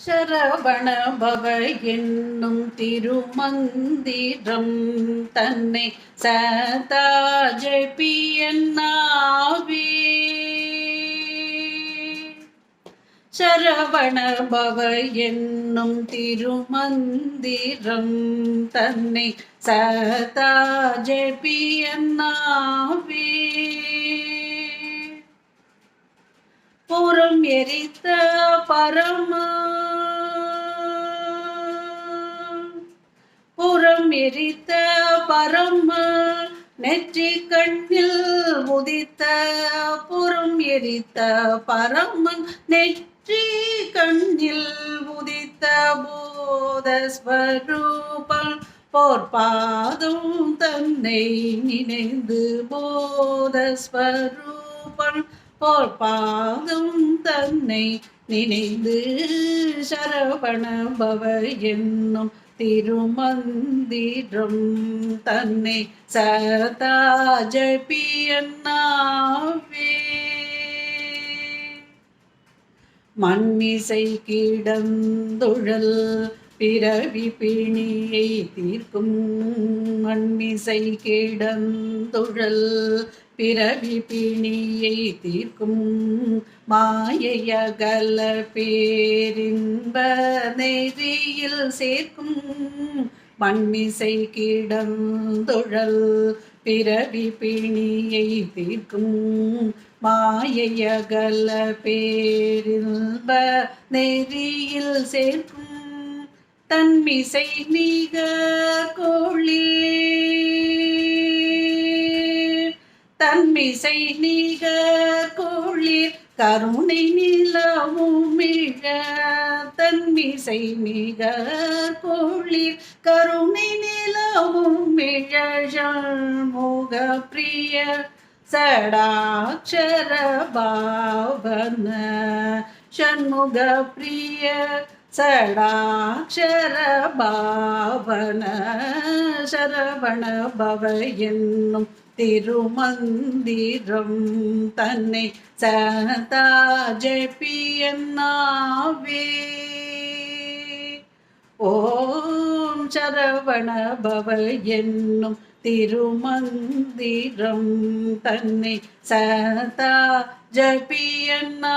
சரவண பவ என்னும் திருமந்திரம் தன்னை சதா ஜபியன்னாவே. சரவண பவ என்னும் திருமந்திரம் தன்னை சதா ஜபியன்னாவே. புறம் எரித்த பரம புறம் எரித்த பரம நெற்றி கண்ணில் உதித்த புறம் எரித்த பரமன் நெற்றி கண்ணில் உதித்த போதஸ்வரூபம் போர்பாதம் தன்னை நினைந்து போதஸ்வரூபம் போர்பாதம் தன்னை நினைந்து சரவண பவ என்னும் திருமந்திரம் தன்னை சதா ஜபியன்னாவே. மண்மிசை கிடந்துழல் பிறவி பிணியை தீர்க்கும் மண்மிசை கிடந்துழல் பிறவி பிணியை தீர்க்கும் மாயையகல பேரின்ப நெறியில் சேர்க்கும் மண்மிசை கிடந்துழல் பிறவி பிணியை தீர்க்கும் மாயையகல பேரின்ப நெறியில் சேர்க்கும் தன்மிசை நீக கோழி தன்மிசை நீக கோளிர் கருணை நிலவும் மிக தன்மிசை மிக கோளிர் கருணை நிலவும் மிக ஷண்முக பிரிய சடாட்சர பாவன ஷண்முக பிரிய சடாட்சர பாவன சரவண பவ என்னும் திருமந்திரம் தன்னை சதா ஜபியன்னாவே. ஓம் சரவண பவ என்னும் திருமந்திரம் தன்னை சதா ஜபியன்னாவே.